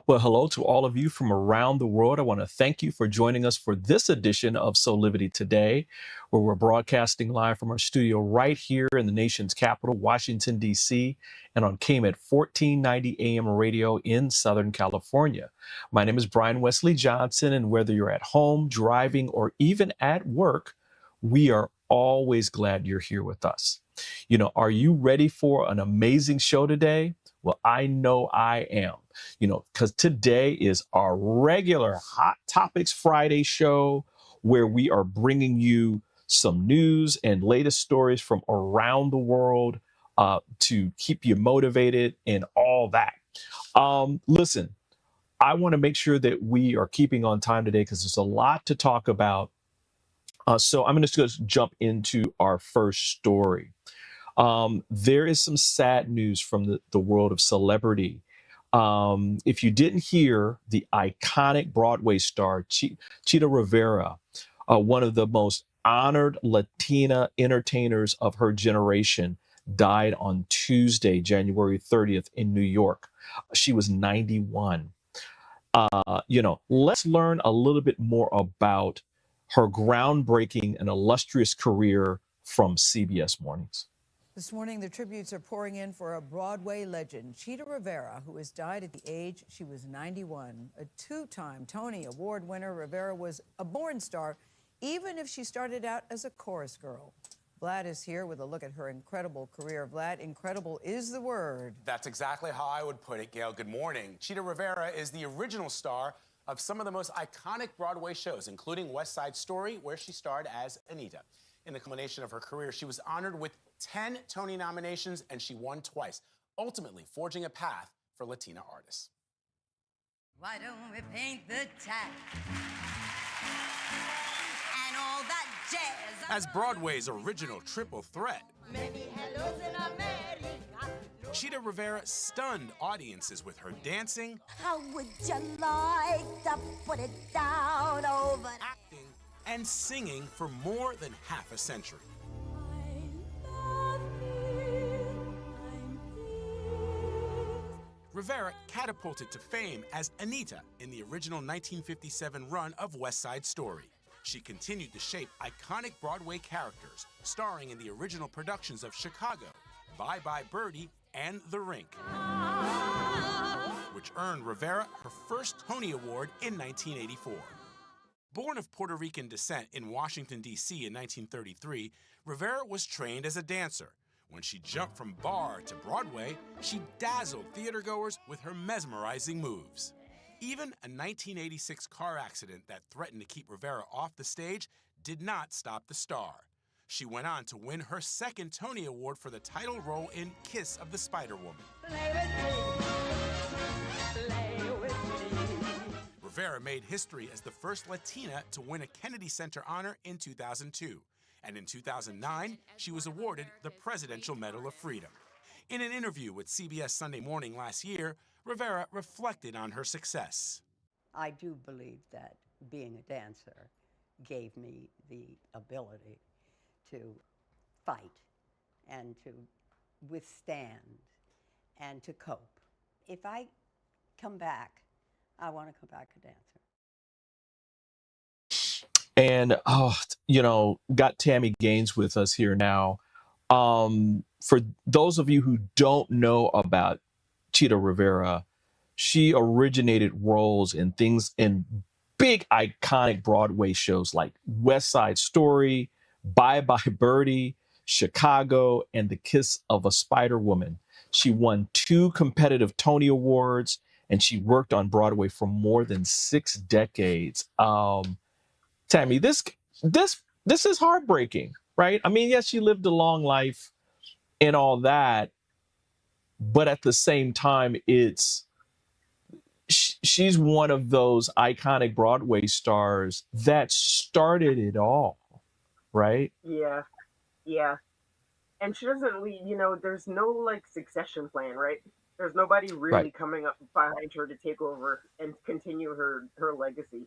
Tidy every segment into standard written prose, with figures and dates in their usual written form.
Well, hello to all of you from around the world. I want to thank you for joining us for this edition of Soulivity Today, where we're broadcasting live from our studio right here in the nation's capital, Washington, D.C., and on KMET 1490 AM radio in Southern California. My name is Brian Westley Johnson, and whether you're at home, driving, or even at work, we are always glad you're here with us. Are you ready for an amazing show today? Well, I know I am, because today is our regular Hot Topics Friday show where we are bringing you some news and latest stories from around the world to keep you motivated and all that. Listen, I want to make sure that we are keeping on time today because there's a lot to talk about. So I'm just going to jump into our first story. There is some sad news from the world of celebrity. If you didn't hear, the iconic Broadway star, Chita Rivera, one of the most honored Latina entertainers of her generation, died on Tuesday, January 30th in New York. She was 91. Let's learn a little bit more about her groundbreaking and illustrious career from CBS Mornings. This morning, the tributes are pouring in for a Broadway legend, Chita Rivera, who has died at the age she was 91. A two-time Tony Award winner, Rivera was a born star, even if she started out as a chorus girl. Vlad is here with a look at her incredible career. Vlad, incredible is the word. That's exactly how I would put it, Gail. Good morning. Chita Rivera is the original star of some of the most iconic Broadway shows, including West Side Story, where she starred as Anita. In the culmination of her career, she was honored with 10 Tony nominations, and she won twice, ultimately forging a path for Latina artists. Why don't we paint the town and all that jazz? As Broadway's original triple threat, Many hellos in America. Chita Rivera stunned audiences with her dancing, How would you like to put it down over? acting, and singing for more than half a century. Rivera catapulted to fame as Anita in the original 1957 run of West Side Story. She continued to shape iconic Broadway characters, starring in the original productions of Chicago, Bye Bye Birdie, and The Rink, which earned Rivera her first Tony Award in 1984. Born of Puerto Rican descent in Washington, D.C. in 1933, Rivera was trained as a dancer. When she jumped from bar to Broadway, she dazzled theatergoers with her mesmerizing moves. Even a 1986 car accident that threatened to keep Rivera off the stage did not stop the star. She went on to win her second Tony Award for the title role in Kiss of the Spider-Woman. Rivera made history as the first Latina to win a Kennedy Center honor in 2002. And in 2009, she was awarded the Presidential Medal of Freedom. In an interview with CBS Sunday Morning last year, Rivera reflected on her success. I do believe that being a dancer gave me the ability to fight and to withstand and to cope. If I come back, I want to come back a dancer. And, got Tami Gaines with us here now. For those of you who don't know about Chita Rivera, she originated roles in big iconic Broadway shows like West Side Story, Bye Bye Birdie, Chicago, and The Kiss of a Spider-Woman. She won 2 competitive Tony Awards, and she worked on Broadway for more than 6 decades. Tami, this is heartbreaking, right? I mean, yes, she lived a long life and all that, but at the same time, she's one of those iconic Broadway stars that started it all, right? Yeah, yeah. And she doesn't leave, there's no succession plan, right? There's nobody really Right, coming up behind her to take over and continue her legacy.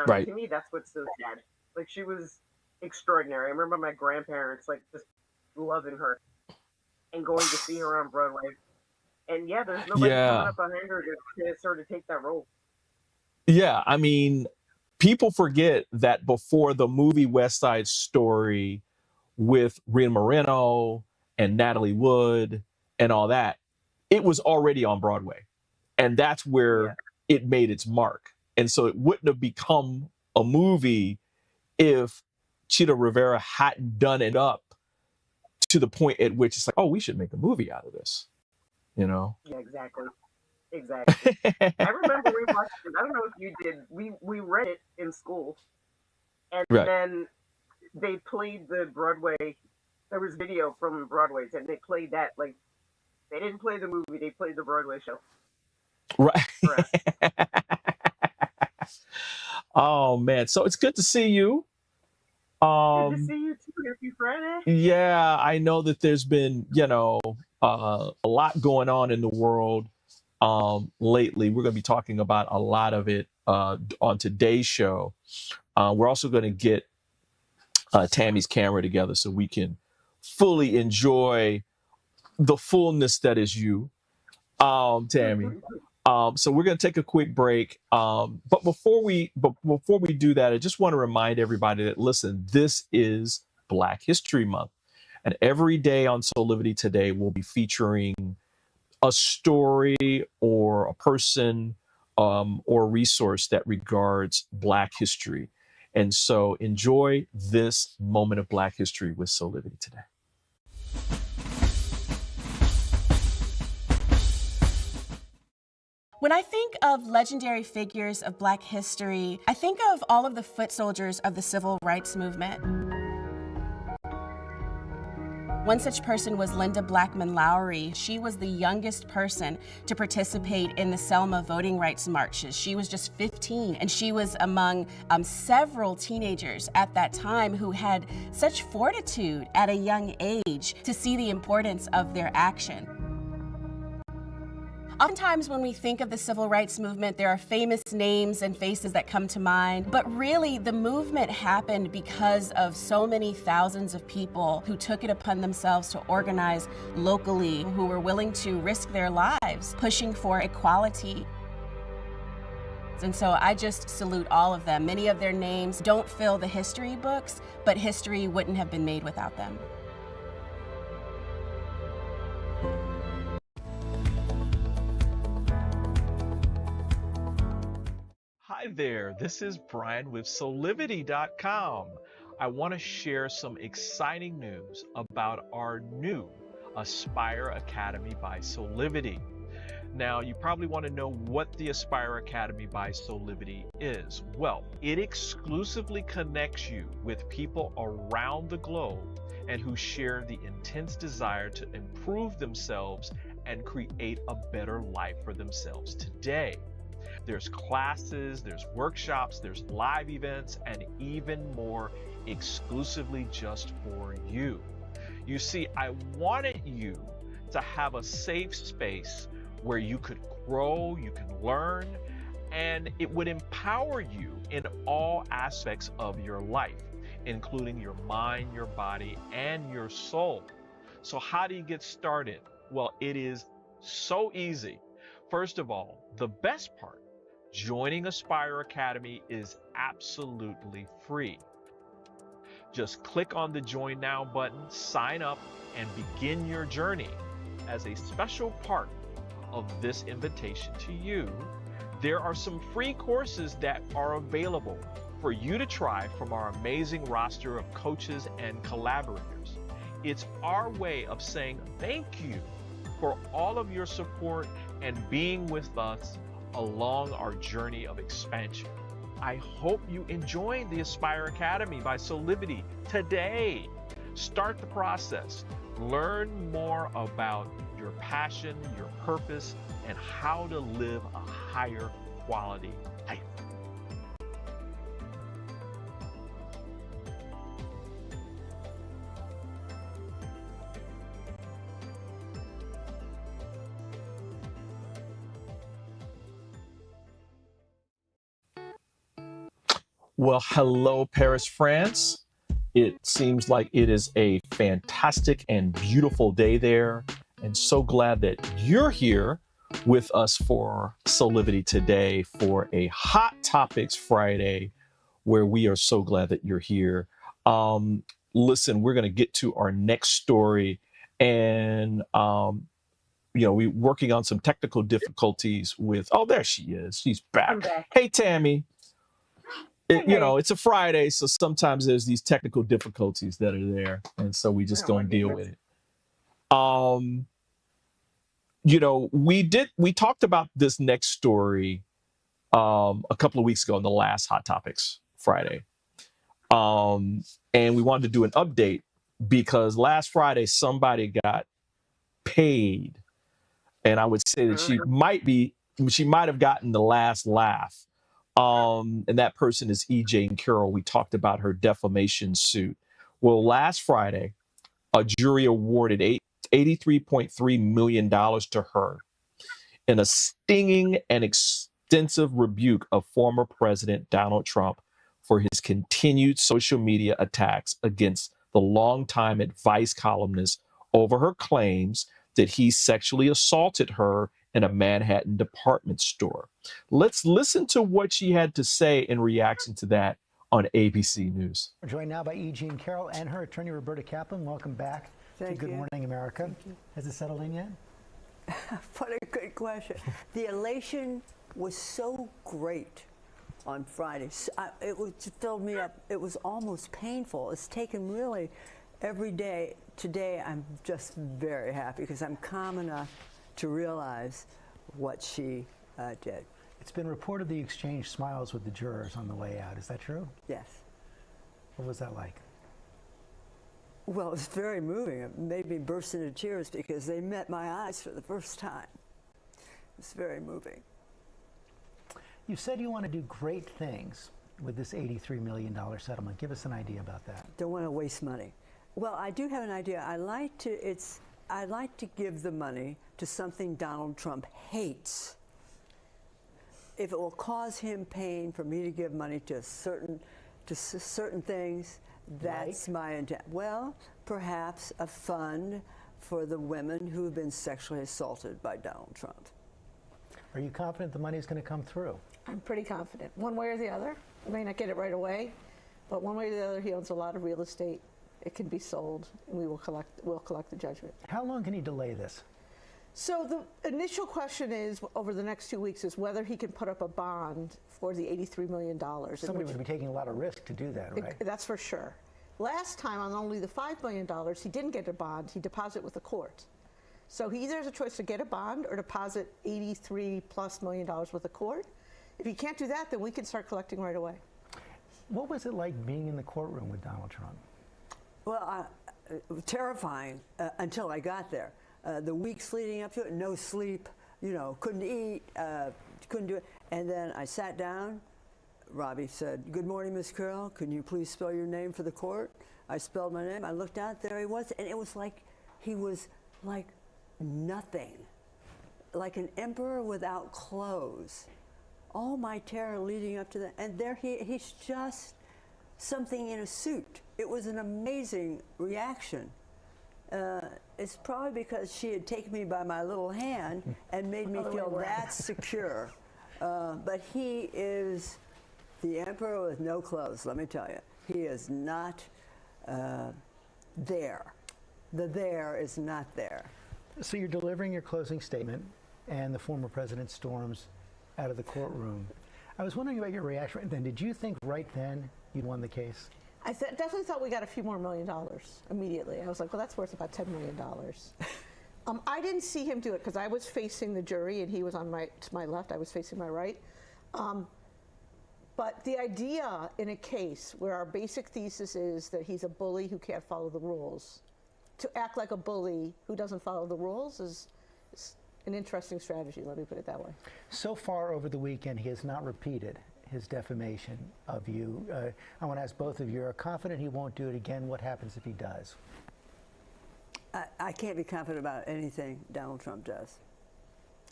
right. To me, that's what's so sad. She was extraordinary. I remember my grandparents just loving her and going to see her on Broadway. And yeah, there's nobody coming Yeah. up behind her to sort of take that role. Yeah. I mean, people forget that before the movie West Side Story with Rita Moreno and Natalie Wood and all that, it was already on Broadway. And that's Yeah. where it made its mark. And so it wouldn't have become a movie if Chita Rivera hadn't done it up to the point at which it's like, oh, we should make a movie out of this, you know? Yeah, exactly. Exactly. I remember we watched it. I don't know if you did. We read it in school, and Right. then they played the Broadway. There was video from Broadway's, and they played that. Like, they didn't play the movie; they played the Broadway show Right. for us. Oh man. So it's good to see you. Good to see you too. Happy Friday. Yeah, I know that there's been, a lot going on in the world lately. We're going to be talking about a lot of it on today's show. We're also going to get Tami's camera together so we can fully enjoy the fullness that is you, Tami. So we're going to take a quick break. But before we do that, I just want to remind everybody that, listen, this is Black History Month. And every day on Soulivity Today, we'll be featuring a story or a person or a resource that regards Black history. And so enjoy this moment of Black history with Soulivity Today. When I think of legendary figures of Black history, I think of all of the foot soldiers of the civil rights movement. One such person was Linda Blackman Lowry. She was the youngest person to participate in the Selma voting rights marches. She was just 15, and she was among several teenagers at that time who had such fortitude at a young age to see the importance of their action. Oftentimes when we think of the civil rights movement, there are famous names and faces that come to mind, but really the movement happened because of so many thousands of people who took it upon themselves to organize locally, who were willing to risk their lives pushing for equality. And so I just salute all of them. Many of their names don't fill the history books, but history wouldn't have been made without them. Hi there, this is Brian with Soulivity.com. I want to share some exciting news about our new Aspire Academy by Soulivity. Now, you probably want to know what the Aspire Academy by Soulivity is. Well, it exclusively connects you with people around the globe and who share the intense desire to improve themselves and create a better life for themselves today. There's classes, there's workshops, there's live events, and even more exclusively just for you. You see, I wanted you to have a safe space where you could grow, you can learn, and it would empower you in all aspects of your life, including your mind, your body, and your soul. So how do you get started? Well, it is so easy. First of all, the best part, joining Aspire Academy is absolutely free. Just click on the Join Now button, sign up, and begin your journey. As a special part of this invitation to you, there are some free courses that are available for you to try from our amazing roster of coaches and collaborators. It's our way of saying thank you for all of your support and being with us along our journey of expansion. I hope you enjoy the Aspire Academy by Soulivity today. Start the process. Learn more about your passion, your purpose, and how to live a higher quality life. Well, hello, Paris, France. It seems like it is a fantastic and beautiful day there. and so glad that you're here with us for Soulivity today for a Hot Topics Friday, where we are so glad that you're here. Listen, we're going to get to our next story, and we're working on some technical difficulties with. Oh, there she is. She's back. I'm back. Hey, Tami. It's a Friday, so sometimes there's these technical difficulties that are there, and so we just don't deal with it. We talked about this next story a couple of weeks ago in the last Hot Topics Friday. And we wanted to do an update because last Friday somebody got paid. And I would say that she might have gotten the last laugh. And that person is E.J. and Carroll. We talked about her defamation suit. Well, last Friday, a jury awarded $83.3 million to her in a stinging and extensive rebuke of former President Donald Trump for his continued social media attacks against the longtime advice columnist over her claims that he sexually assaulted her in a Manhattan department store. Let's listen to what she had to say in reaction to that on ABC News. We're joined now by E.J. and Carroll and her attorney, Roberta Kaplan. Welcome back to Good Morning America. Has it settled in yet? What a good question. The elation was so great on Friday. It filled me up. It was almost painful. It's taken really every day. Today, I'm just very happy because I'm calm enough to realize what she did. It's been reported that you exchanged smiles with the jurors on the way out. Is that true? Yes. What was that like? Well, it was very moving. It made me burst into tears because they met my eyes for the first time. It's very moving. You said you want to do great things with this $83 million settlement. Give us an idea about that. Don't want to waste money. Well, I do have an idea. I like to give the money to something Donald Trump hates. If it will cause him pain for me to give money to certain things, that's my intent. Well, perhaps a fund for the women who have been sexually assaulted by Donald Trump. Are you confident the money is going to come through? I'm pretty confident. One way or the other. I may not get it right away, but one way or the other, he owns a lot of real estate. It can be sold, and we'll collect the judgment. How long can he delay this? So the initial question is, over the next 2 weeks, is whether he can put up a bond for the $83 million. Somebody would be taking a lot of risk to do that, right? That's for sure. Last time, on only the $5 million, he didn't get a bond. He deposited with the court. So he either has a choice to get a bond or deposit $83+ million with the court. If he can't do that, then we can start collecting right away. What was it like being in the courtroom with Donald Trump? Well, it was terrifying until I got there. The weeks leading up to it, no sleep, couldn't eat, couldn't do it. And then I sat down. Robbie said, "Good morning, Miss Carroll. Can you please spell your name for the court?" I spelled my name. I looked out, there he was. And it was like he was like nothing, like an emperor without clothes. All my terror leading up to that. And there he's just something in a suit. It was an amazing reaction. It's probably because she had taken me by my little hand and made me feel that secure. But he is the emperor with no clothes, let me tell you. He is not there. The there is not there. So you're delivering your closing statement, and the former president storms out of the courtroom. I was wondering about your reaction then. Did you think right then you'd won the case? I definitely thought we got a few more $1 million immediately. I was like, well, that's worth about $10 million. I didn't see him do it because I was facing the jury and he was on to my left. I was facing my right. But the idea in a case where our basic thesis is that he's a bully who can't follow the rules, to act like a bully who doesn't follow the rules is an interesting strategy, let me put it that way. So far over the weekend, he has not repeated his defamation of you. I want to ask both of you, are confident he won't do it again? What happens if he does? I can't be confident about anything Donald Trump does.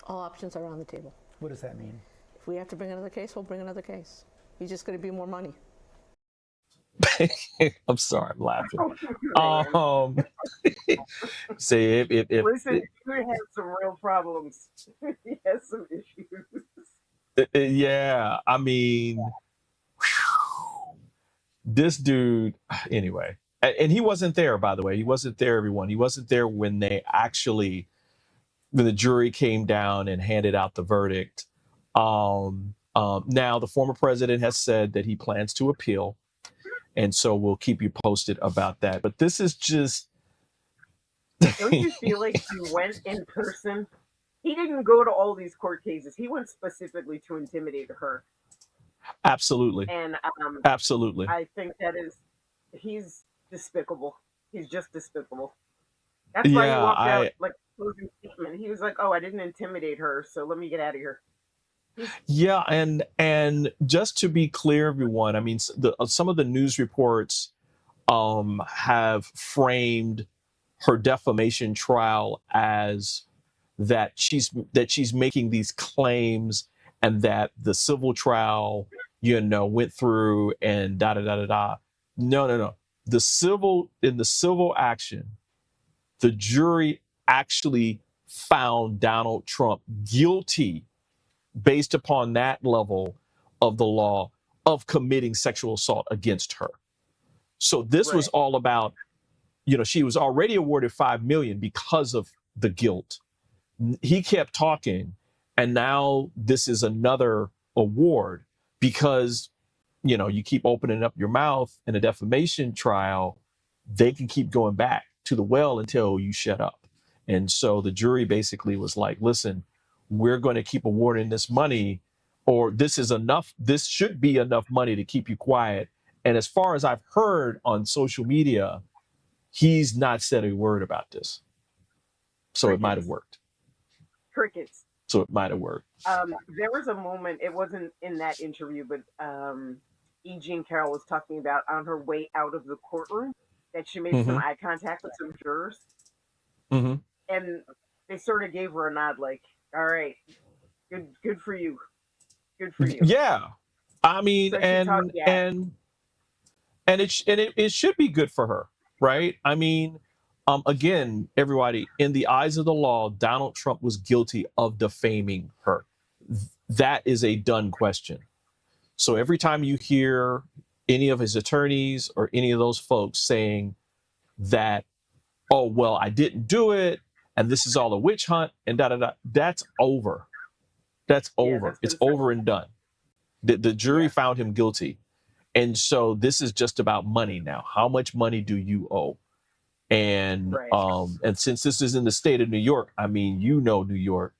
All options are on the table. What does that mean? If we have to bring another case, we'll bring another case. He's just going to be more money. I'm sorry, I'm laughing. Man. Um, say if Listen, he has some real problems. He has some issues. yeah, I mean, this dude, anyway, and he wasn't there, by the way. He wasn't there, everyone. He wasn't there when the jury came down and handed out the verdict. Now, the former president has said that he plans to appeal. And so we'll keep you posted about that. But this is just. Don't you feel like he went in person? He didn't go to all these court cases. He went specifically to intimidate her. Absolutely. And Absolutely. I think he's despicable. He's just despicable. That's why he walked out like closing statement. He was like, "Oh, I didn't intimidate her, so let me get out of here." Yeah, and just to be clear, everyone, I mean, some of the news reports have framed her defamation trial as that she's making these claims and that the civil trial, went through and da da da da da. No. In the civil action, the jury actually found Donald Trump guilty based upon that level of the law of committing sexual assault against her. So this was all about, she was already awarded $5 million because of the guilt. He kept talking, and now this is another award because, you keep opening up your mouth in a defamation trial, they can keep going back to the well until you shut up. And so the jury basically was like, listen, we're going to keep awarding this money, or this is enough. This should be enough money to keep you quiet. And as far as I've heard on social media, he's not said a word about this. So it might have worked. Crickets. So it might have worked. There was a moment, it wasn't in that interview, but E. Jean Carroll was talking about on her way out of the courtroom that she made some eye contact with some jurors. Mm-hmm. And they sort of gave her a nod like, all right, good for you. Good for you. Yeah. I mean, So and it should be good for her, right? I mean, again, everybody, in the eyes of the law, Donald Trump was guilty of defaming her. That is a done question. So every time you hear any of his attorneys or any of those folks saying that, oh, well, I didn't do it, and this is all a witch hunt, and da-da-da, that's over. That's over. It's over and done. The jury found him guilty. And so this is just about money now. How much money do you owe? And and since this is in the state of New York, I mean, New York,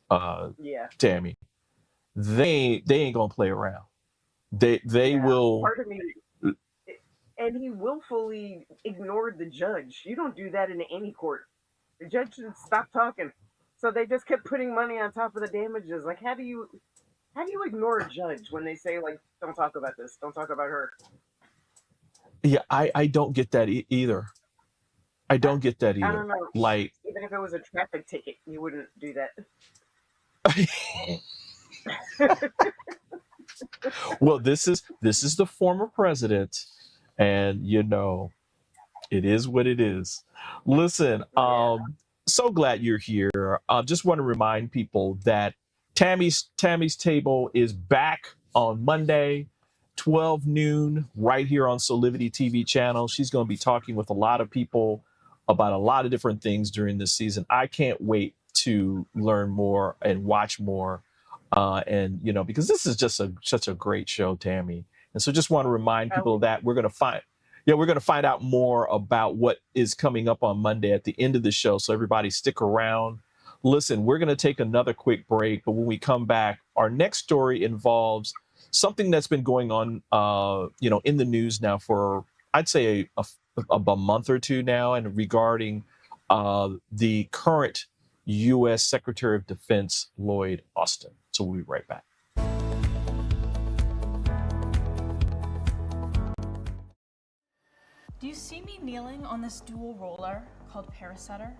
Tami, they ain't gonna play around. They will. Part of me, and he willfully ignored the judge. You don't do that in any court. The judge should stop talking. So they just kept putting money on top of the damages. Like, how do you ignore a judge when they say, like, don't talk about this, don't talk about her? Yeah, I don't get that either. I don't get that either. I don't know. Like, even if it was a traffic ticket, you wouldn't do that. Well, this is the former president, and it is what it is. Listen, so glad you're here. Just want to remind people that Tami's Table is back on Monday, 12 noon, right here on Soulivity TV channel. She's going to be talking with a lot of people about a lot of different things during this season. I can't wait to learn more and watch more. And because this is just such a great show, Tami. And so just want to remind people that we're going to find out more about what is coming up on Monday at the end of the show. So everybody stick around. Listen, we're going to take another quick break, but when we come back, our next story involves something that's been going on, in the news now for, I'd say, a month or two now, and regarding the current U.S. Secretary of Defense, Lloyd Austin. So we'll be right back. Do you see me kneeling on this dual roller called Parasetter?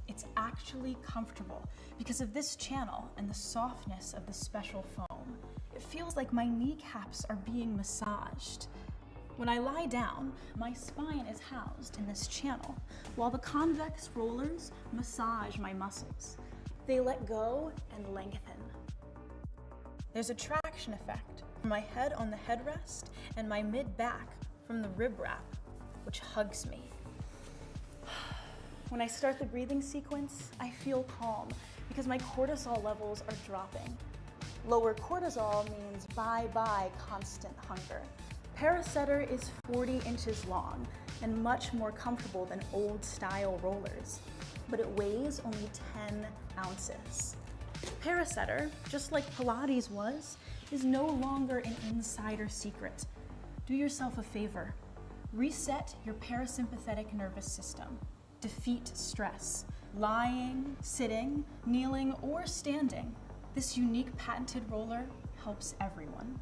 It's actually comfortable because of this channel and the softness of the special foam. It feels like my kneecaps are being massaged. When I lie down, my spine is housed in this channel, while the convex rollers massage my muscles. They let go and lengthen. There's a traction effect from my head on the headrest and my mid-back from the rib wrap, which hugs me. When I start the breathing sequence, I feel calm because my cortisol levels are dropping. Lower cortisol means bye-bye constant hunger. Parasetter is 40 inches long and much more comfortable than old-style rollers, but it weighs only 10 ounces. Parasetter, just like Pilates was, is no longer an insider secret. Do yourself a favor. Reset your parasympathetic nervous system. Defeat stress. Lying, sitting, kneeling, or standing. This unique patented roller helps everyone.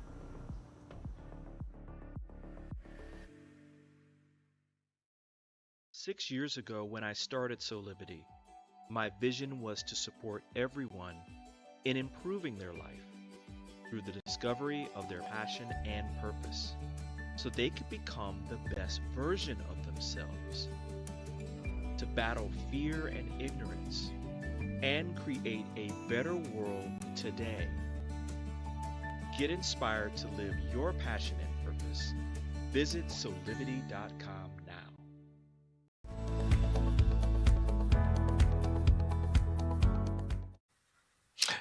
Six years ago, when I started Soulivity, my vision was to support everyone in improving their life through the discovery of their passion and purpose, so they could become the best version of themselves, to battle fear and ignorance, and create a better world today. Get inspired to live your passion and purpose. Visit Soulivity.com now.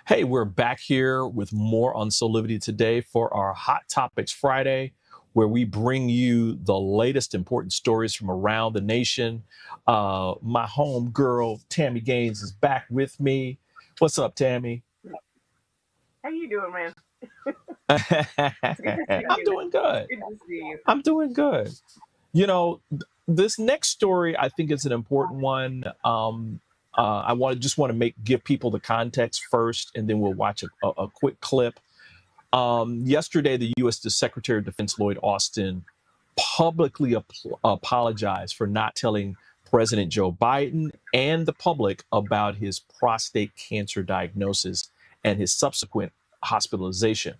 Hey, we're back here with more on Soulivity today for our Hot Topics Friday, where we bring you the latest important stories from around the nation. My home girl, Tami Gaines, is back with me. What's up, Tami? How you doing, man? I'm doing good. Good to see you. I'm doing good. You know, this next story, I think is an important one. I just want to give people the context first, and then we'll watch a quick clip. Yesterday, the U.S. Secretary of Defense Lloyd Austin publicly apologized for not telling President Joe Biden and the public about his prostate cancer diagnosis and his subsequent hospitalization.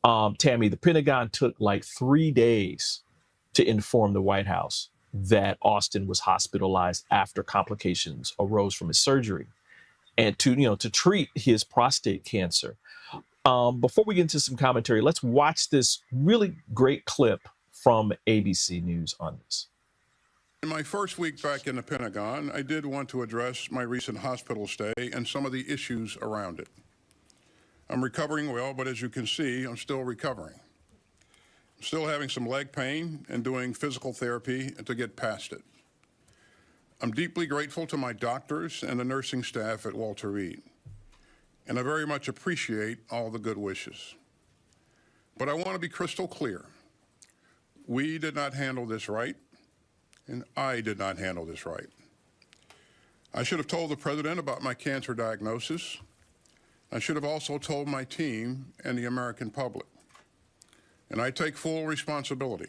Tami, the Pentagon took like 3 days to inform the White House that Austin was hospitalized after complications arose from his surgery and to treat his prostate cancer. Before we get into some commentary, let's watch this really great clip from ABC News on this. In my first week back in the Pentagon, I did want to address my recent hospital stay and some of the issues around it. I'm recovering well, but as you can see, I'm still recovering. I'm still having some leg pain and doing physical therapy to get past it. I'm deeply grateful to my doctors and the nursing staff at Walter Reed, and I very much appreciate all the good wishes. But I want to be crystal clear. We did not handle this right, and I did not handle this right. I should have told the president about my cancer diagnosis. I should have also told my team and the American public. And I take full responsibility.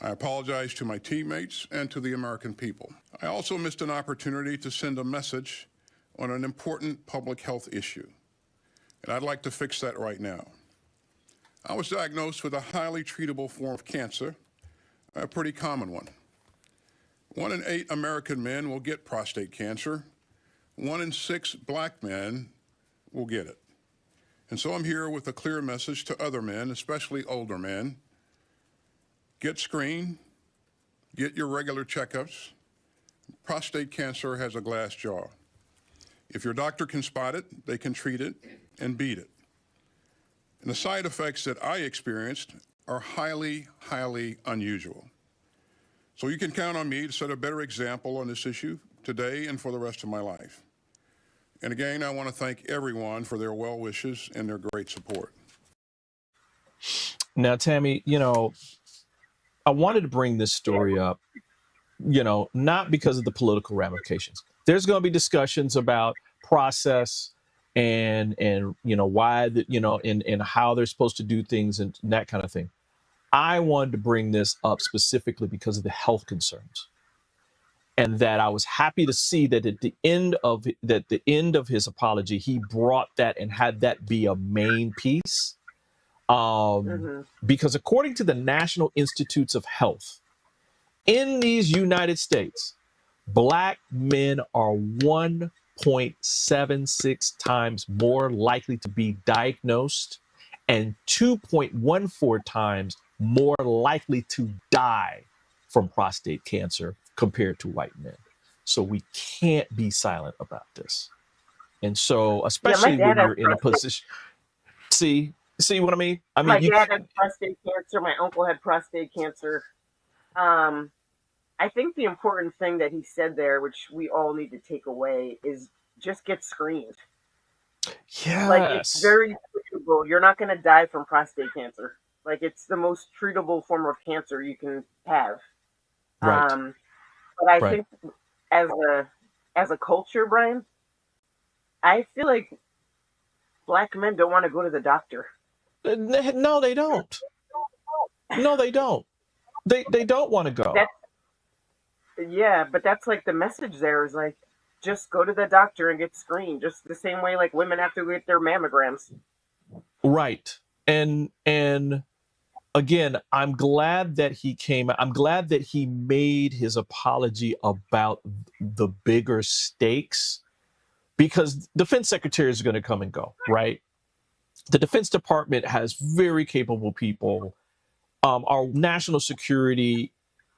I apologize to my teammates and to the American people. I also missed an opportunity to send a message on an important public health issue, and I'd like to fix that right now. I was diagnosed with a highly treatable form of cancer, a pretty common one. 1 in 8 American men will get prostate cancer. 1 in 6 black men will get it. And so I'm here with a clear message to other men, especially older men. Get screened, get your regular checkups. Prostate cancer has a glass jaw. If your doctor can spot it, they can treat it and beat it. And the side effects that I experienced are highly, highly unusual. So you can count on me to set a better example on this issue today and for the rest of my life. And again, I want to thank everyone for their well wishes and their great support. Now, Tami, I wanted to bring this story up, not because of the political ramifications. There's going to be discussions about process and why and how they're supposed to do things and that kind of thing. I wanted to bring this up specifically because of the health concerns, and that I was happy to see that at the end of his apology, he brought that and had that be a main piece. Because according to the National Institutes of Health, in these United States, Black men are 1.76 times more likely to be diagnosed and 2.14 times more likely to die from prostate cancer compared to white men. So we can't be silent about this. And so, especially when you're in a position, see what I mean? I mean, my dad had prostate cancer. My uncle had prostate cancer. I think the important thing that he said there, which we all need to take away, is just get screened. Yes. Like, it's very treatable. You're not going to die from prostate cancer. Like, it's the most treatable form of cancer you can have. Right. But I think as a culture, Brian, I feel like Black men don't want to go to the doctor. No, they don't. No, they don't. They don't want to go. Yeah, but that's like the message there is like, just go to the doctor and get screened, just the same way like women have to get their mammograms. Right. And again, I'm glad that he came. I'm glad that he made his apology about the bigger stakes, because defense secretaries are going to come and go, right? The Defense Department has very capable people. Our national security,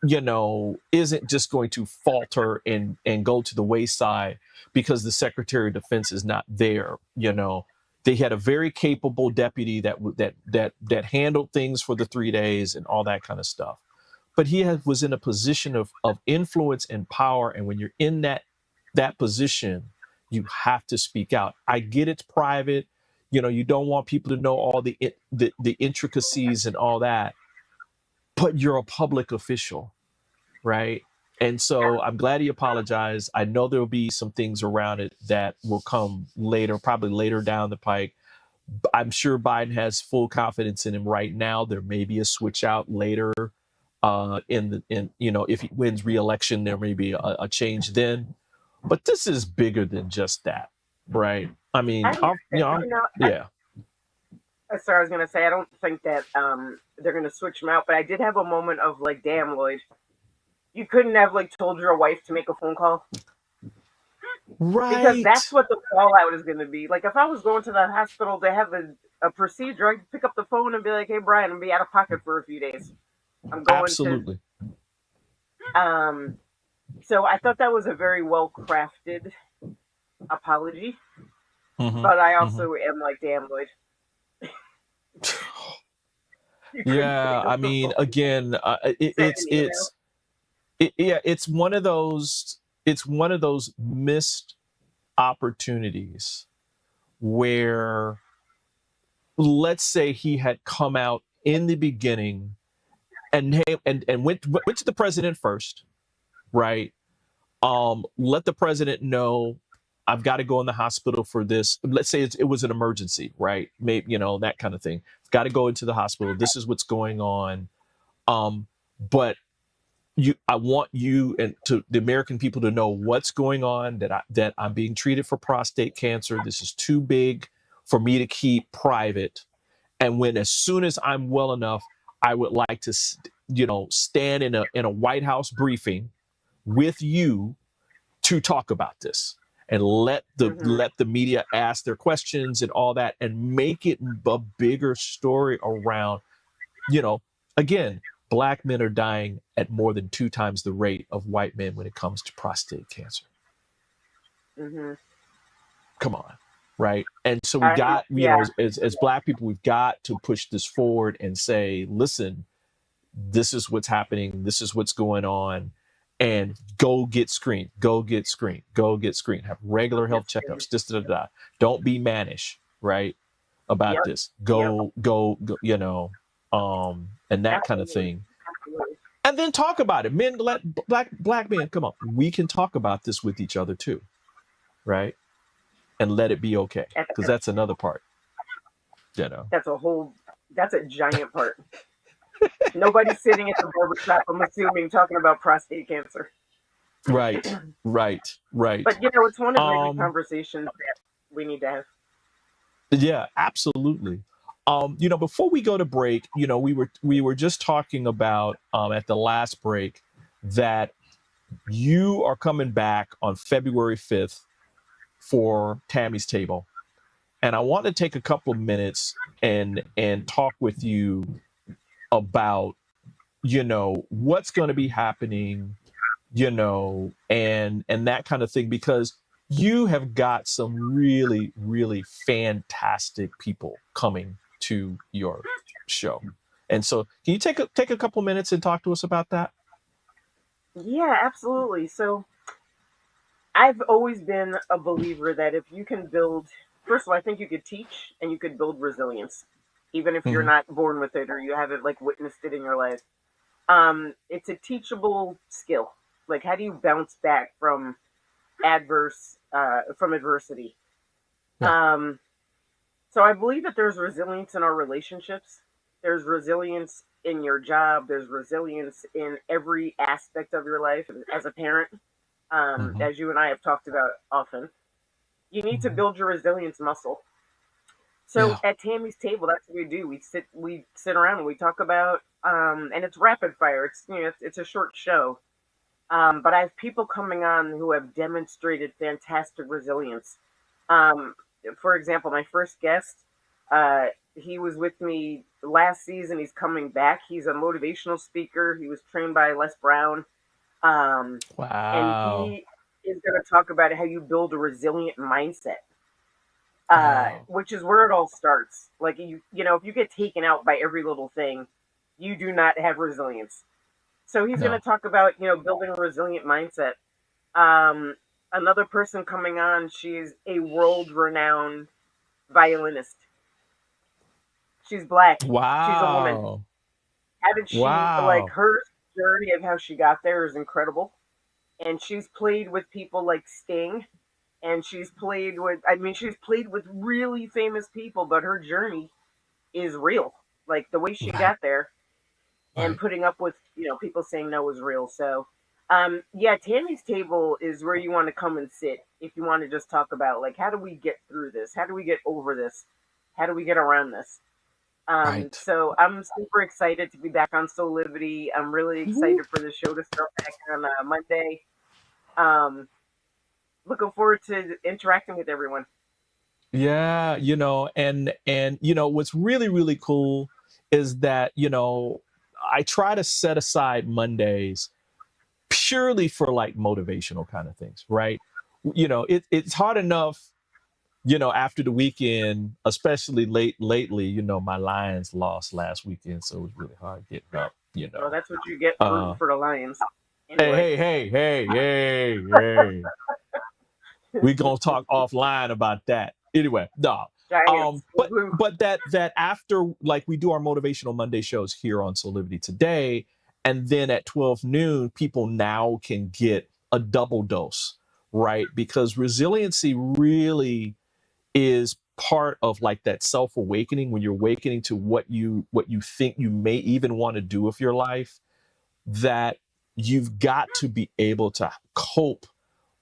isn't just going to falter and go to the wayside because the Secretary of Defense is not there. They had a very capable deputy that handled things for the 3 days and all that kind of stuff. But he was in a position of influence and power, and when you're in that position, you have to speak out. I get it's private. You don't want people to know all the intricacies and all that, but you're a public official, right? And so I'm glad he apologized. I know there'll be some things around it that will come later, probably later down the pike. I'm sure Biden has full confidence in him right now. There may be a switch out later if he wins re-election, there may be a change then. But this is bigger than just that, right? I mean, yeah. Sorry, I was going to say, I don't think that they're going to switch them out, but I did have a moment of like, damn, Lloyd, you couldn't have like told your wife to make a phone call? Right. Because that's what the fallout is going to be. Like, if I was going to the hospital to have a procedure, I'd pick up the phone and be like, hey, Brian, I'm going to be out of pocket for a few days. I'm going Absolutely. So I thought that was a very well-crafted apology. Mm-hmm. But I also am like, damn, Lloyd. Yeah, I mean, again, it's one of those missed opportunities where, let's say he had come out in the beginning and went to the president first, right? Let the president know, I've got to go in the hospital for this. Let's say it was an emergency, right? Maybe, that kind of thing. Got to go into the hospital. This is what's going on. But I want you and to the American people to know what's going on, that I'm being treated for prostate cancer. This is too big for me to keep private. And as soon as I'm well enough, I would like to, stand in a White House briefing with you to talk about this. And let the media ask their questions and all that, and make it a bigger story around, again, Black men are dying at more than 2 times the rate of white men when it comes to prostate cancer. Mm-hmm. Come on, right? And so we got, as Black people, we've got to push this forward and say, listen, this is what's happening. This is what's going on. And go get screened. Go get screened. Go get screened. Have regular health checkups. Don't be mannish, right? About this. Go, and that kind of thing. And then talk about it. Men, let black men come on. We can talk about this with each other too, right? And let it be okay, because that's another part. That's a giant part. Nobody's sitting at the barbershop, I'm assuming, talking about prostate cancer. Right. But, it's one of the conversations that we need to have. Yeah, absolutely. Before we go to break, we were just talking about at the last break that you are coming back on February 5th for Tami's Table. And I want to take a couple of minutes and talk with you about, what's going to be happening, and that kind of thing, because you have got some really, really fantastic people coming to your show. And so can you take a couple minutes and talk to us about that? Yeah, absolutely. So I've always been a believer that if you can build, first of all, I think you could teach and you could build resilience, even if you're not born with it or you haven't like witnessed it in your life. It's a teachable skill. Like, how do you bounce back from adversity? Yeah. So I believe that there's resilience in our relationships. There's resilience in your job. There's resilience in every aspect of your life as a parent. As you and I have talked about often, you need to build your resilience muscle. So at Tami's Table, that's what we do. We sit around and we talk about, and it's rapid fire. It's a short show. But I have people coming on who have demonstrated fantastic resilience. For example, my first guest, he was with me last season. He's coming back. He's a motivational speaker. He was trained by Les Brown. Wow. And he is going to talk about how you build a resilient mindset, which is where it all starts. Like, if you get taken out by every little thing, you do not have resilience. So he's going to talk about, building a resilient mindset. Another person coming on, she's a world-renowned violinist. She's Black. Wow. She's a woman. How did she, like, her journey of how she got there is incredible. And she's played with people like Sting, and she's played with really famous people, but her journey is real. Like, the way she got there and putting up with, people saying no is real. So, Tami's Table is where you want to come and sit if you want to just talk about, like, how do we get through this? How do we get over this? How do we get around this? So I'm super excited to be back on Soulivity. I'm really excited for the show to start back on Monday. Looking forward to interacting with everyone. Yeah, and what's really, really cool is that, I try to set aside Mondays purely for like motivational kind of things, right? It's hard enough, after the weekend, especially lately, my Lions lost last weekend, so it was really hard getting up, Well, that's what you get for the Lions. Anyway. Hey. We're gonna talk offline about that. Anyway, no. But that after, like, we do our Motivational Monday shows here on Soulivity Today, and then at 12 noon, people now can get a double dose, right? Because resiliency really is part of like that self-awakening, when you're awakening to what you think you may even want to do with your life, that you've got to be able to cope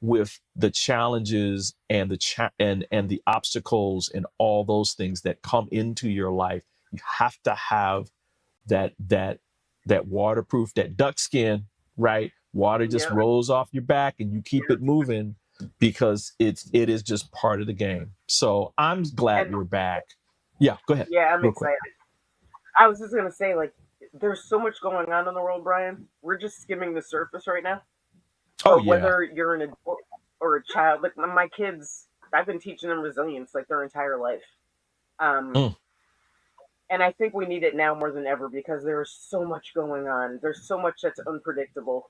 with the challenges and the obstacles and all those things that come into your life. You have to have that waterproof, that duck skin, right? Water just rolls off your back and you keep it moving, because it is just part of the game. So I'm glad you're back. Yeah, go ahead. Yeah, I'm excited. I was just gonna say, like, there's so much going on in the world, Brian. We're just skimming the surface right now. Whether you're an adult or a child, like my kids, I've been teaching them resilience like their entire life. And I think we need it now more than ever, because there's so much going on. There's so much that's unpredictable.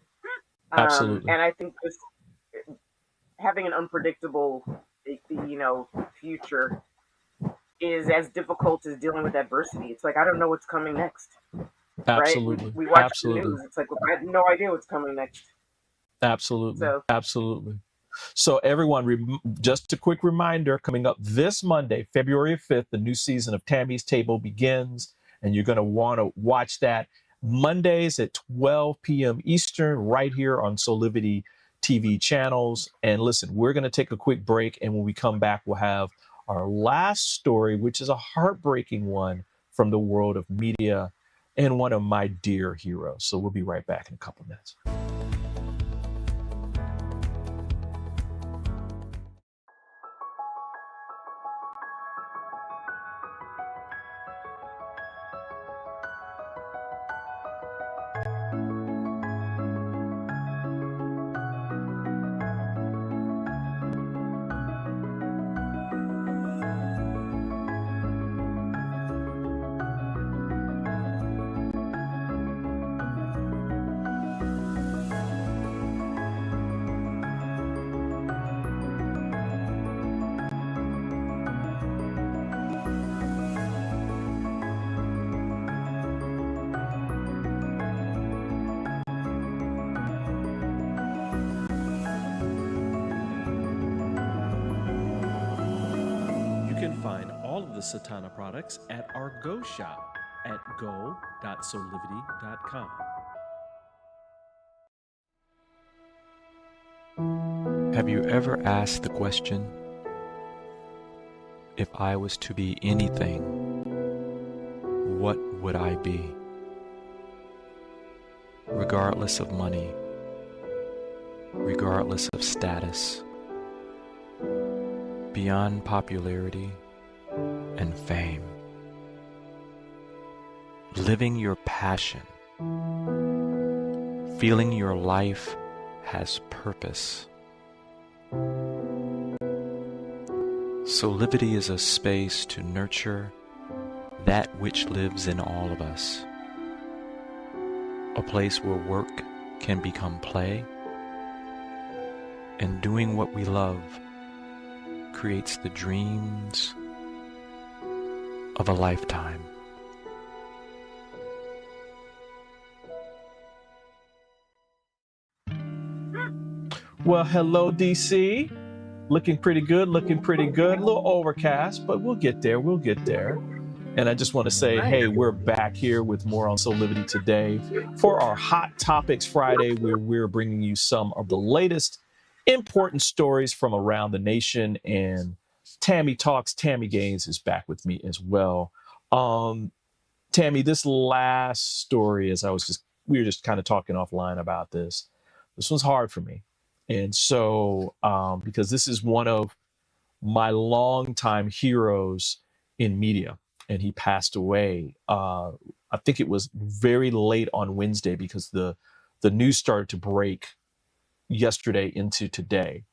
Absolutely. And I think just having an unpredictable, future is as difficult as dealing with adversity. It's like, I don't know what's coming next. Absolutely. Right? We watch the news. It's like, I have no idea what's coming next. Absolutely. Absolutely. So everyone, just a quick reminder, coming up this Monday, February 5th, the new season of Tami's Table begins, and you're going to want to watch that Mondays at 12 p.m. Eastern, right here on Soulivity TV channels. And listen, we're going to take a quick break, and when we come back, we'll have our last story, which is a heartbreaking one from the world of media and one of my dear heroes. So we'll be right back in a couple of minutes. Find all of the Satana products at our Go shop at go.soulivity.com. Have you ever asked the question, if I was to be anything, what would I be? Regardless of money, regardless of status, beyond popularity and fame. Living your passion, feeling your life has purpose. Soulivity is a space to nurture that which lives in all of us. A place where work can become play, and doing what we love creates the dreams of a lifetime. Well, hello, DC. Looking pretty good, looking pretty good. A little overcast, but we'll get there, we'll get there. And I just want to say, hey, we're back here with more on Soulivity today for our Hot Topics Friday, where we're bringing you some of the latest important stories from around the nation. And Tami Talks, Tami Gaines is back with me as well. Tami, this last story, we were just kind of talking offline about this. This one's hard for me. And so, because this is one of my longtime heroes in media, and he passed away. I think it was very late on Wednesday because the news started to break yesterday into today.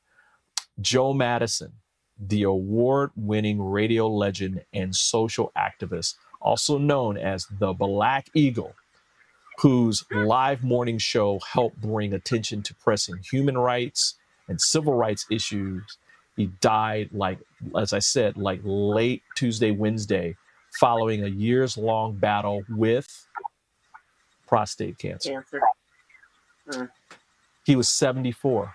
Joe Madison, the award-winning radio legend and social activist, also known as the Black Eagle, whose live morning show helped bring attention to pressing human rights and civil rights issues. He died, as I said, late Tuesday, Wednesday, following a years-long battle with prostate cancer. He was 74.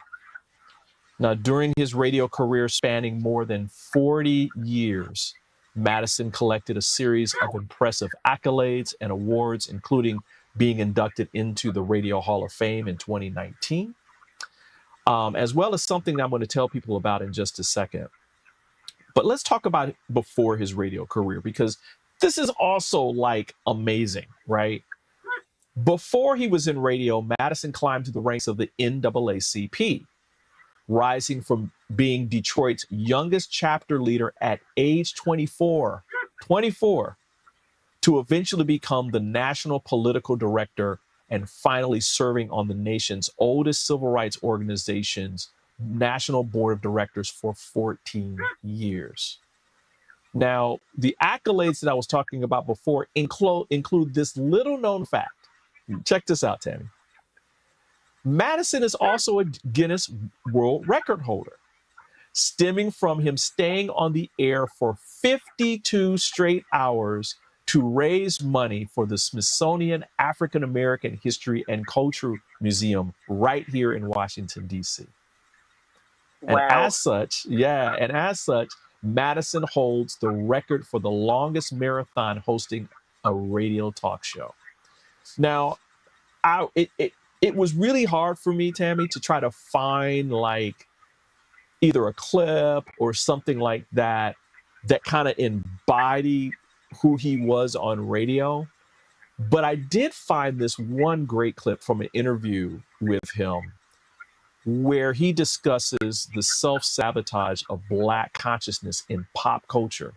Now, during his radio career spanning more than 40 years, Madison collected a series of impressive accolades and awards, including being inducted into the Radio Hall of Fame in 2019, as well as something I'm going to tell people about in just a second. But let's talk about before his radio career, because this is also amazing, right? Before he was in radio, Madison climbed to the ranks of the NAACP, rising from being Detroit's youngest chapter leader at age 24, to eventually become the national political director and finally serving on the nation's oldest civil rights organization's national board of directors for 14 years. Now, the accolades that I was talking about before include this little known fact. Check this out, Tami. Madison is also a Guinness World Record holder, stemming from him staying on the air for 52 straight hours to raise money for the Smithsonian African American History and Culture Museum right here in Washington, D.C. And as such, Madison holds the record for the longest marathon hosting a radio talk show. Now, it was really hard for me, Tami, to try to find either a clip or something like that that kind of embody who he was on radio. But I did find this one great clip from an interview with him where he discusses the self-sabotage of Black consciousness in pop culture.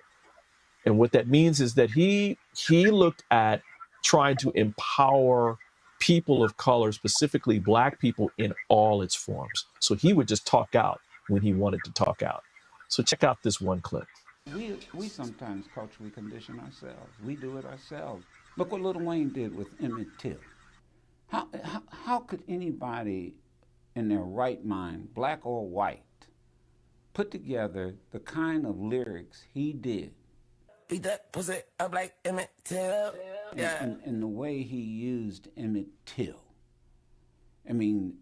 And what that means is that he looked at trying to empower people of color, specifically Black people, in all its forms. So he would just talk out when he wanted to talk out. So check out this one clip. We sometimes culturally condition ourselves. We do it ourselves. Look what Lil Wayne did with Emmett Till. How could anybody in their right mind, Black or white, put together the kind of lyrics he did? Beat that pussy up like Emmett Till. Yeah. And the way he used Emmett Till. I mean,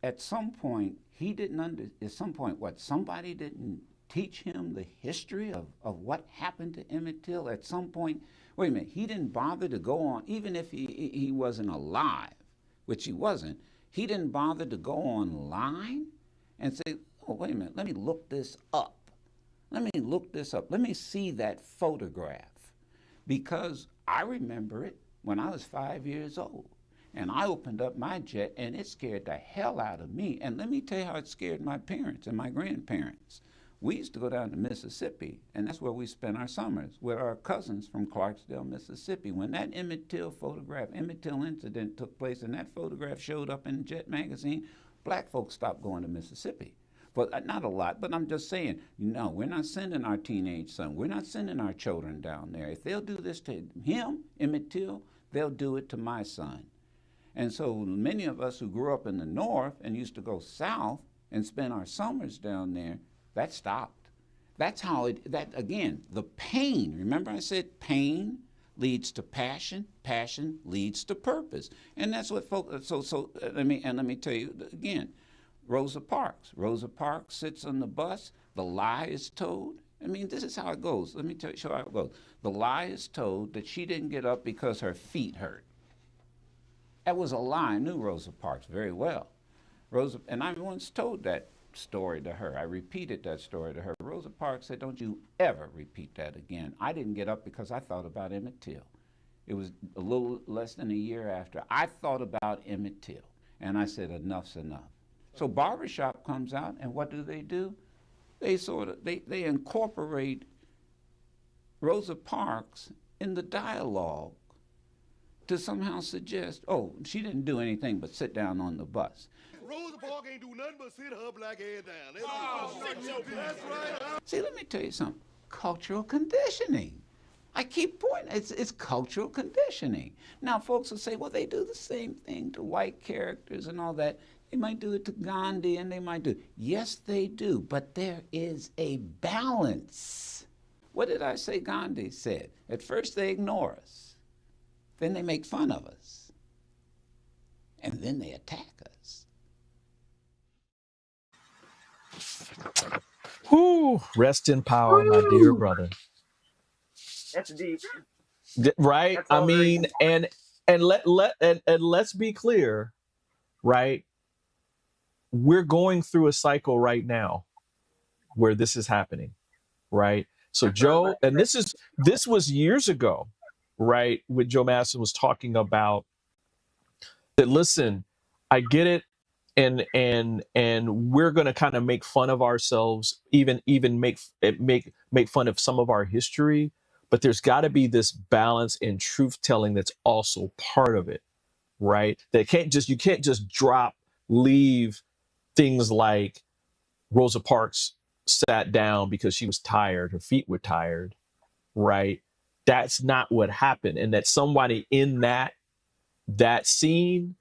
at some point, he didn't at some point, somebody didn't teach him the history of what happened to Emmett Till? At some point, wait a minute, he didn't bother to go on, even if he wasn't alive, which he wasn't, he didn't bother to go online and say, oh, wait a minute, let me look this up. Let me look this up. Let me see that photograph. Because I remember it when I was 5 years old. And I opened up my jet and it scared the hell out of me. And let me tell you how it scared my parents and my grandparents. We used to go down to Mississippi, and that's where we spent our summers with our cousins from Clarksdale, Mississippi. When that Emmett Till incident took place and that photograph showed up in Jet magazine, Black folks stopped going to Mississippi. But not a lot, but I'm just saying, no, we're not sending our teenage son, we're not sending our children down there. If they'll do this to him, Emmett Till, they'll do it to my son. And so many of us who grew up in the North and used to go south and spend our summers down there, that stopped. That's how again, the pain, remember I said parent leads to passion, passion leads to purpose. And that's what folks, let me tell you again, Rosa Parks sits on the bus, the lie is told. I mean, this is how it goes. Let me show you how it goes. The lie is told that she didn't get up because her feet hurt. That was a lie. I knew Rosa Parks very well. And I once told that story to her. I repeated that story to her. Rosa Parks said, don't you ever repeat that again. I didn't get up because I thought about Emmett Till. It was a little less than a year after. I thought about Emmett Till, and I said, enough's enough. So Barbershop comes out, and what do? They incorporate Rosa Parks in the dialogue to somehow suggest, oh, she didn't do anything but sit down on the bus. Rosa Parks ain't do nothing but sit her black head down. That's right. See, let me tell you something. Cultural conditioning. I keep pointing, it's cultural conditioning. Now, folks will say, well, they do the same thing to white characters and all that. They might do it to Gandhi, and they might do. Yes, they do, but there is a balance. What did I say Gandhi said? At first, they ignore us. Then they make fun of us. And then they attack us. Whew, rest in power, my dear brother. That's deep. Right? That's I mean, and let's be clear, right? We're going through a cycle right now where this is happening, right? So Joe, and this was years ago, right? When Joe Madison was talking about that, listen, I get it. And we're going to kind of make fun of ourselves, even make fun of some of our history, but there's got to be this balance in truth telling that's also part of it, right? You can't just leave things like Rosa Parks sat down because she was tired, her feet were tired, right? That's not what happened, and that somebody in that scene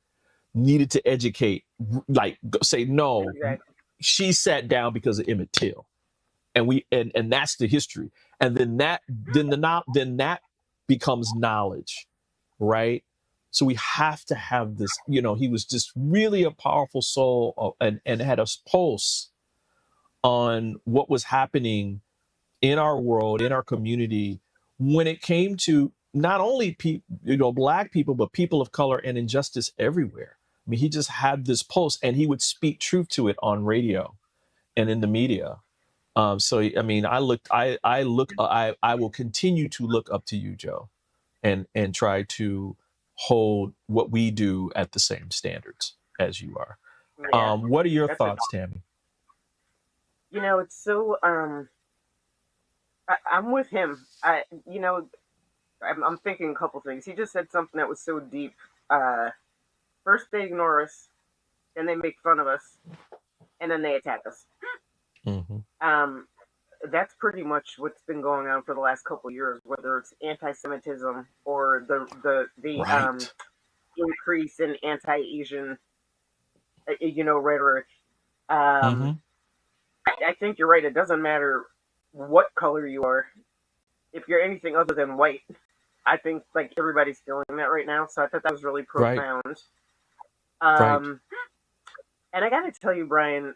needed to educate, like say, no, exactly. She sat down because of Emmett Till, and that's the history, and then that becomes knowledge, right? So we have to have this. He was just really a powerful soul, and had a pulse on what was happening in our world, in our community, when it came to not only Black people, but people of color and injustice everywhere. I mean, he just had this pulse, and he would speak truth to it on radio and in the media. So I mean, I will continue to look up to you, Joe, and try to hold what we do at the same standards as you are. Yeah, What are your that's thoughts, Tami? it's so I'm with him. I'm thinking a couple things. He just said something that was so deep. First they ignore us, then they make fun of us, and then they attack us. That's pretty much what's been going on for the last couple of years, whether it's anti-Semitism or the Right. increase in anti-Asian, rhetoric. I think you're right. It doesn't matter what color you are. If you're anything other than white, I think like everybody's feeling that right now. So I thought that was really Right. profound. Right. And I gotta tell you, Brian,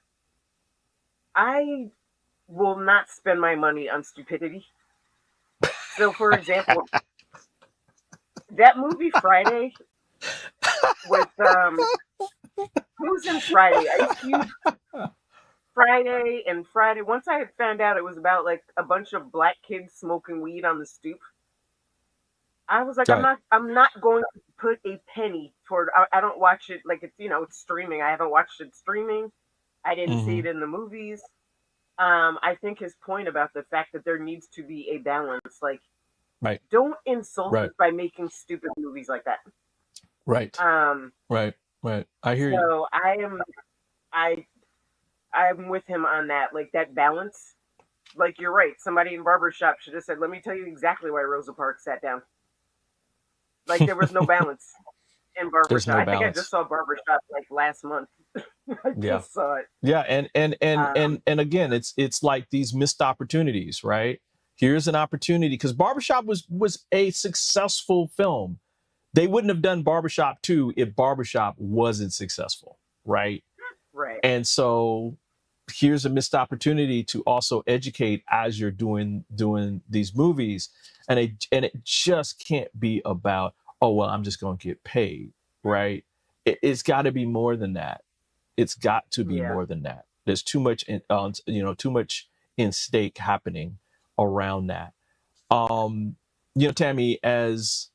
I will not spend my money on stupidity. So, for example, that movie Friday with who's in Friday? Ice Cube. Friday and Friday. Once I had found out it was about like a bunch of black kids smoking weed on the stoop, I was like, Right. I'm not going to put a penny toward. I don't watch it like it's streaming. I haven't watched it streaming. I didn't see it in the movies. I think his point about the fact that there needs to be a balance, like, Right. don't insult Right. us by making stupid movies like that. Right. Right. I hear you. So I'm with him on that, like that balance. Like you're right. Somebody in barbershop should have said, "Let me tell you exactly why Rosa Parks sat down." Like there was no balance in barbershop. There's no I think I balance. just saw barbershop like last month. I Yeah. just saw it. Yeah, and again, it's like these missed opportunities, right? Here's an opportunity because Barbershop was a successful film. They wouldn't have done Barbershop 2 if Barbershop wasn't successful, right? Right. And so here's a missed opportunity to also educate as you're doing these movies, and it just can't be about, oh well, I'm just going to get paid, right? It's got to be more than that. It's got to be Yeah. more than that. There's too much too much in stake happening around that. Tami, as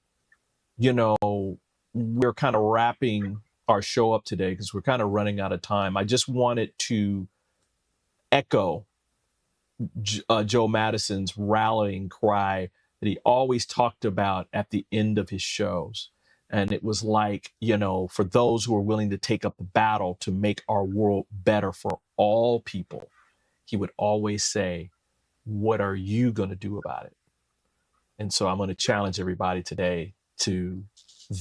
you know, we're kind of wrapping our show up today because we're kind of running out of time. I just wanted to echo Joe Madison's rallying cry that he always talked about at the end of his shows. And it was like, for those who are willing to take up the battle to make our world better for all people, he would always say, what are you going to do about it? And so I'm going to challenge everybody today to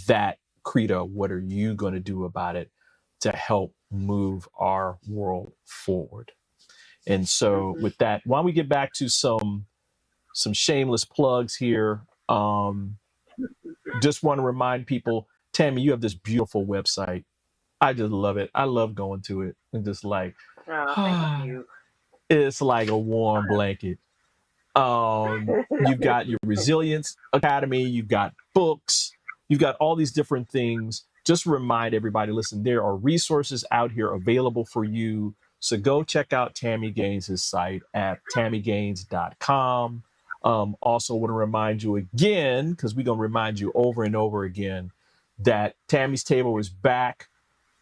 that credo. What are you going to do about it to help move our world forward? And so with that, why don't we get back to some shameless plugs here? Just want to remind people, Tami, you have this beautiful website. I just love it. I love going to it. And just like, Oh, thank you. it's like a warm blanket. You've got your Resilience Academy, you've got books, you've got all these different things. Just remind everybody, listen, there are resources out here available for you. So go check out Tami Gaines' site at tamigaines.com. Also want to remind you again, because we're going to remind you over and over again, that Tami's Table is back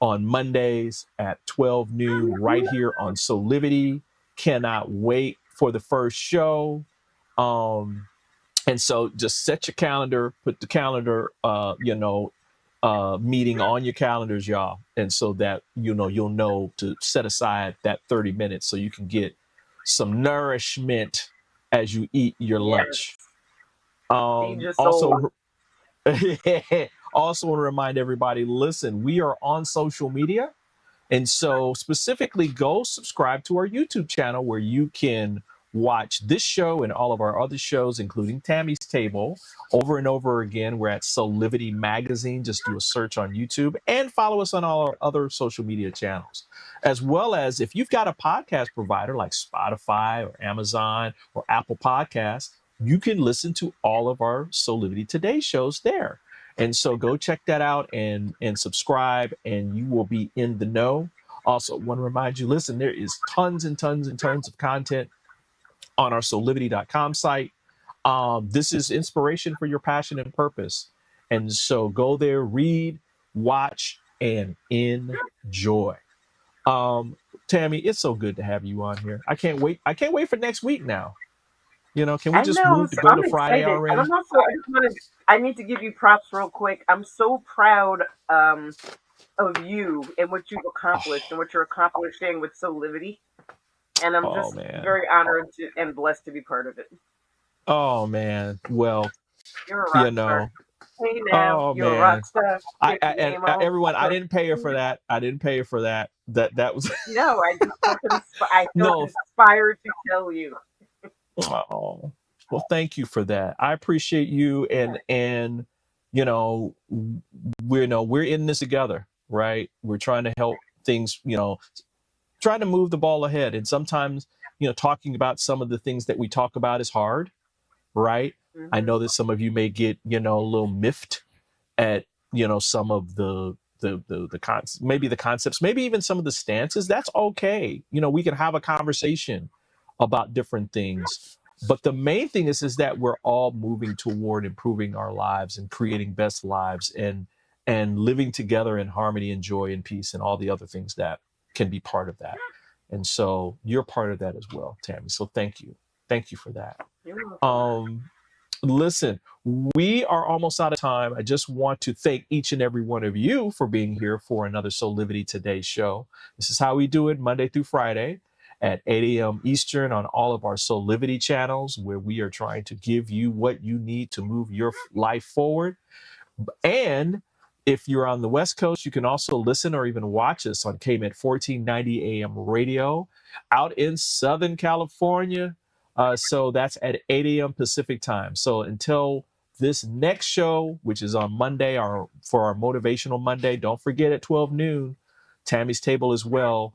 on Mondays at 12 noon right here on Soulivity. Cannot wait for the first show. And so just set your calendar, put the calendar, meeting on your calendars, y'all. And so that, you'll know to set aside that 30 minutes so you can get some nourishment as you eat your lunch. Also want to remind everybody, listen, we are on social media. And so specifically go subscribe to our YouTube channel where you can watch this show and all of our other shows, including Tami's Table, over and over again. We're at Soulivity Magazine. Just do a search on YouTube and follow us on all our other social media channels. As well as if you've got a podcast provider like Spotify or Amazon or Apple Podcasts, you can listen to all of our Soulivity Today shows there. And so go check that out and subscribe, and you will be in the know. Also want to remind you, listen, there is tons and tons and tons of content on our Soulivity.com site. This is inspiration for your passion and purpose. And so go there, read, watch, and enjoy. Tami, it's so good to have you on here. I can't wait. I can't wait for next week now. You know, can we I just know. move to So go I'm to Friday excited. And already? I'm also, I need to give you props real quick. I'm so proud of you and what you've accomplished and what you're accomplishing with Soulivity. And I'm Oh just man. very honored and blessed to be part of it. Oh man. Well, You're a you rock star. know. Hey now, Oh you're a rock man. star. Get your And name on. everyone, I didn't pay her for that. I didn't pay her for that. That was No, I felt no. inspired to tell you. Oh, well, thank you for that. I appreciate you, and you know, we're in this together, right? We're trying to help things, trying to move the ball ahead. And sometimes, talking about some of the things that we talk about is hard, right? I know that some of you may get, a little miffed at, some of maybe the concepts, maybe even some of the stances. That's okay. We can have a conversation about different things. But the main thing is that we're all moving toward improving our lives and creating best lives and living together in harmony and joy and peace and all the other things that can be part of that. And so you're part of that as well, Tami. So thank you. Thank you for that. Listen, we are almost out of time. I just want to thank each and every one of you for being here for another Soulivity Today show. This is how we do it Monday through Friday at 8 a.m. Eastern on all of our Soulivity channels, where we are trying to give you what you need to move your life forward. And if you're on the West Coast, you can also listen or even watch us on KMET 1490 AM radio out in Southern California. So that's at 8 a.m. Pacific time. So until this next show, which is on Monday, for our Motivational Monday, don't forget at 12 noon, Tami's Table as well.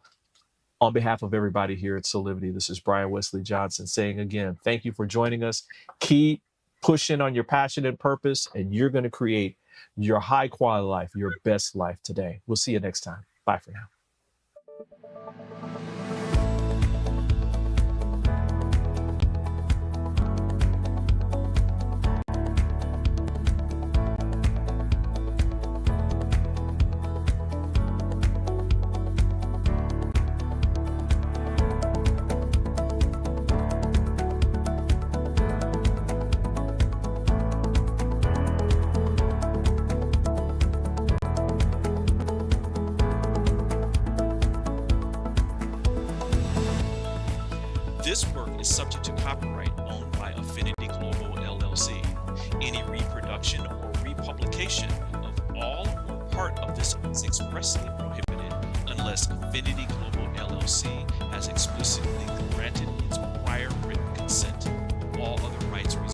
On behalf of everybody here at Soulivity, this is Brian Westley Johnson saying again, thank you for joining us. Keep pushing on your passion and purpose, and you're going to create your high quality life, your best life today. We'll see you next time. Bye for now. This work is subject to copyright owned by Affinity Global LLC. Any reproduction or republication of all or part of this is expressly prohibited unless Affinity Global LLC has explicitly granted its prior written consent. All other rights reserved.